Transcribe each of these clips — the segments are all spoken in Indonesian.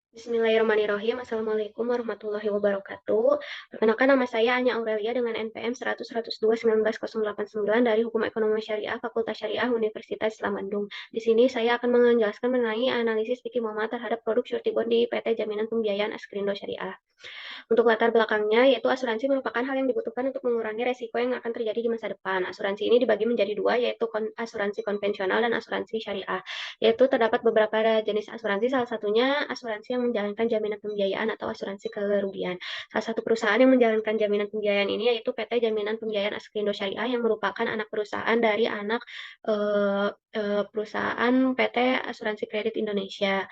Bismillahirrahmanirrahim. Assalamualaikum warahmatullahi wabarakatuh. Perkenalkan nama saya Anya Aurelia dengan NPM 100-102-19-089 dari Hukum Ekonomi Syariah Fakultas Syariah Universitas Islam Bandung. Di sini saya akan menjelaskan mengenai analisis fikih muamalah terhadap produk surety bond di PT Jaminan Pembiayaan Askrindo Syariah. Untuk latar belakangnya, yaitu asuransi merupakan hal yang dibutuhkan untuk mengurangi resiko yang akan terjadi di masa depan. Asuransi ini dibagi menjadi dua, yaitu asuransi konvensional dan asuransi syariah. Yaitu terdapat beberapa jenis asuransi, salah satunya asuransi yang menjalankan jaminan pembiayaan atau asuransi kerugian. Salah satu perusahaan yang menjalankan jaminan pembiayaan ini yaitu PT Jaminan Pembiayaan Askrindo Syariah yang merupakan anak perusahaan dari anak perusahaan PT Asuransi Kredit Indonesia.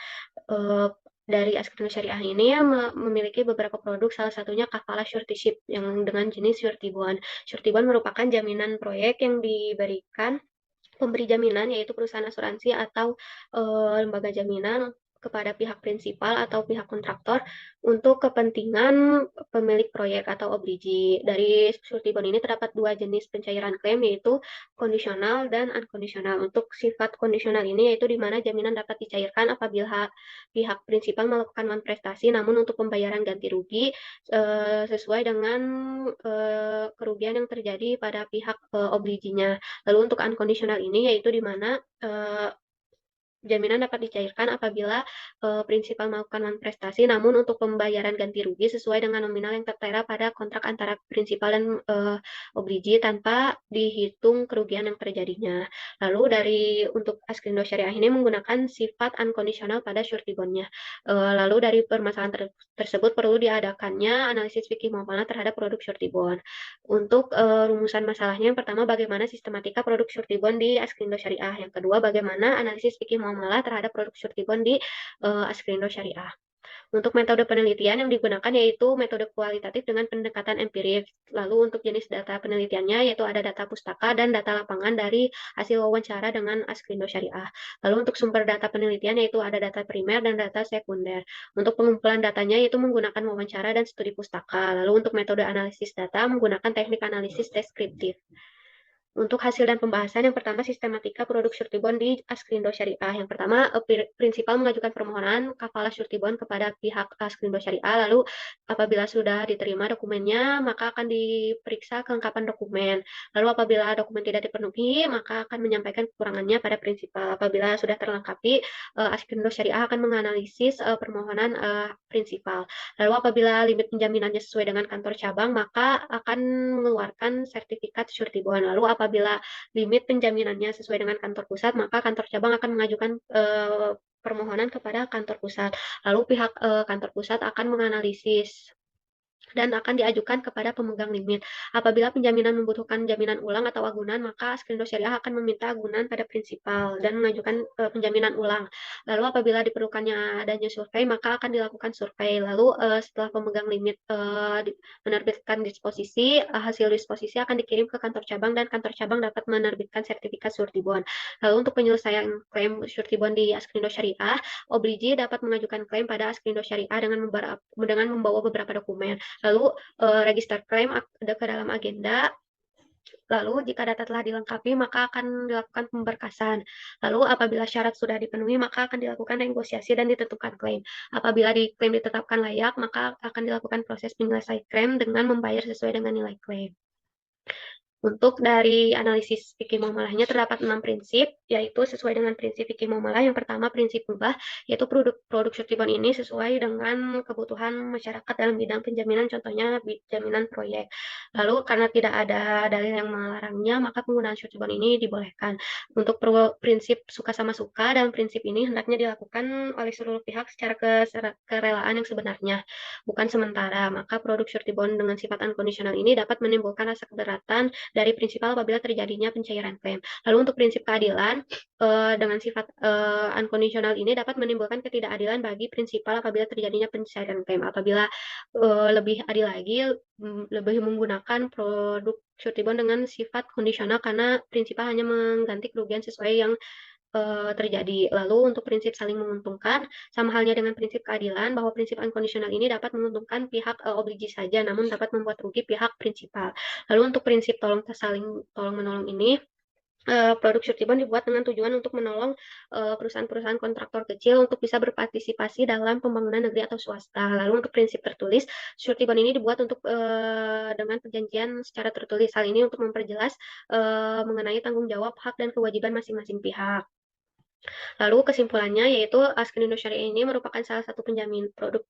Eh, dari Askrindo Syariah ini ya memiliki beberapa produk, salah satunya Kafala Suretyship yang dengan jenis surety bond. Surety bond merupakan jaminan proyek yang diberikan pemberi jaminan, yaitu perusahaan asuransi atau lembaga jaminan kepada pihak prinsipal atau pihak kontraktor untuk kepentingan pemilik proyek atau obrigi. Dari surety bond ini terdapat dua jenis pencairan klaim, yaitu kondisional dan unkondisional. Untuk sifat kondisional ini yaitu di mana jaminan dapat dicairkan apabila pihak prinsipal melakukan non-prestasi, namun untuk pembayaran ganti rugi sesuai dengan kerugian yang terjadi pada pihak obriginya. Lalu untuk unconditional ini yaitu di mana jaminan dapat dicairkan apabila prinsipal melakukan non-prestasi, namun untuk pembayaran ganti rugi sesuai dengan nominal yang tertera pada kontrak antara prinsipal dan obrigi tanpa dihitung kerugian yang terjadinya. Lalu untuk Askrindo Syariah ini menggunakan sifat unconditional pada surety bond-nya. Lalu dari permasalahan tersebut perlu diadakannya analisis fikih muamalah terhadap produk surety bond. Untuk rumusan masalahnya, yang pertama bagaimana sistematika produk surety bond di Askrindo Syariah. Yang kedua bagaimana analisis fikih muamalah terhadap produk surety bond di Askrindo Syariah. Untuk metode penelitian yang digunakan yaitu metode kualitatif dengan pendekatan empiris. Lalu untuk jenis data penelitiannya yaitu ada data pustaka dan data lapangan dari hasil wawancara dengan Askrindo Syariah. Lalu untuk sumber data penelitian yaitu ada data primer dan data sekunder. Untuk pengumpulan datanya yaitu menggunakan wawancara dan studi pustaka. Lalu untuk metode analisis data menggunakan teknik analisis deskriptif. Untuk hasil dan pembahasan, yang pertama sistematika produk surety bond di Askrindo Syariah. Yang pertama, prinsipal mengajukan permohonan kafala surety bond kepada pihak Askrindo Syariah. Lalu apabila sudah diterima dokumennya, maka akan diperiksa kelengkapan dokumen. Lalu apabila dokumen tidak dipenuhi, maka akan menyampaikan kekurangannya pada prinsipal. Apabila sudah terlengkapi, Askrindo Syariah akan menganalisis permohonan prinsipal. Lalu apabila limit penjaminannya sesuai dengan kantor cabang, maka akan mengeluarkan sertifikat surety bond. Lalu apabila limit penjaminannya sesuai dengan kantor pusat, maka kantor cabang akan mengajukan permohonan kepada kantor pusat. Lalu pihak kantor pusat akan menganalisis dan akan diajukan kepada pemegang limit. Apabila penjaminan membutuhkan jaminan ulang atau agunan, maka Askrindo Syariah akan meminta agunan pada prinsipal dan mengajukan penjaminan ulang. Lalu apabila diperlukannya adanya survei, maka akan dilakukan survei. Lalu setelah pemegang limit menerbitkan disposisi, hasil disposisi akan dikirim ke kantor cabang dan kantor cabang dapat menerbitkan sertifikat surety bond. Lalu untuk penyelesaian klaim surety bond di Askrindo Syariah, obrigi dapat mengajukan klaim pada Askrindo Syariah dengan membawa beberapa dokumen. Lalu register klaim ada ke dalam agenda. Lalu jika data telah dilengkapi, maka akan dilakukan pemberkasan. Lalu apabila syarat sudah dipenuhi, maka akan dilakukan negosiasi dan ditentukan klaim. Apabila klaim ditetapkan layak, maka akan dilakukan proses penyelesaian klaim dengan membayar sesuai dengan nilai klaim. Untuk dari analisis fikih muamalahnya terdapat 6 prinsip, yaitu sesuai dengan prinsip fikih muamalah. Yang pertama prinsip mubah, yaitu produk surety bond ini sesuai dengan kebutuhan masyarakat dalam bidang penjaminan, contohnya jaminan proyek. Lalu karena tidak ada dalil yang melarangnya, maka penggunaan surety bond ini dibolehkan. Untuk prinsip suka sama suka, dalam prinsip ini hendaknya dilakukan oleh seluruh pihak secara kerelaan yang sebenarnya, bukan sementara. Maka produk surety bond dengan sifat unconditional ini dapat menimbulkan rasa keberatan dari prinsipal apabila terjadinya pencairan klaim. Lalu untuk prinsip keadilan dengan sifat unconditional ini dapat menimbulkan ketidakadilan bagi prinsipal apabila terjadinya pencairan klaim. Apabila lebih adil lagi, lebih menggunakan produk surety bond dengan sifat kondisional karena prinsipal hanya mengganti kerugian sesuai yang terjadi. Lalu untuk prinsip saling menguntungkan, sama halnya dengan prinsip keadilan, bahwa prinsip unconditional ini dapat menguntungkan pihak obrigi saja, namun dapat membuat rugi pihak prinsipal. Lalu untuk prinsip saling tolong menolong ini produk surety bond dibuat dengan tujuan untuk menolong perusahaan-perusahaan kontraktor kecil untuk bisa berpartisipasi dalam pembangunan negeri atau swasta. Lalu untuk prinsip tertulis, surety bond ini dibuat untuk dengan perjanjian secara tertulis. Hal ini untuk memperjelas mengenai tanggung jawab, hak, dan kewajiban masing-masing pihak. Lalu kesimpulannya yaitu Askrindo Syariah ini merupakan salah satu penjamin produk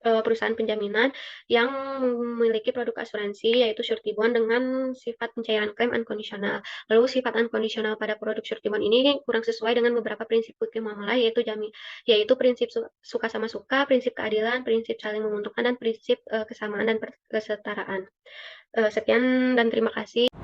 perusahaan penjaminan yang memiliki produk asuransi yaitu surety bond dengan sifat pencairan klaim unconditional. Lalu sifat unconditional pada produk surety bond ini kurang sesuai dengan beberapa prinsip fikih muamalah yaitu prinsip suka sama suka, prinsip keadilan, prinsip saling menguntungkan dan prinsip kesamaan dan kesetaraan. Sekian dan terima kasih.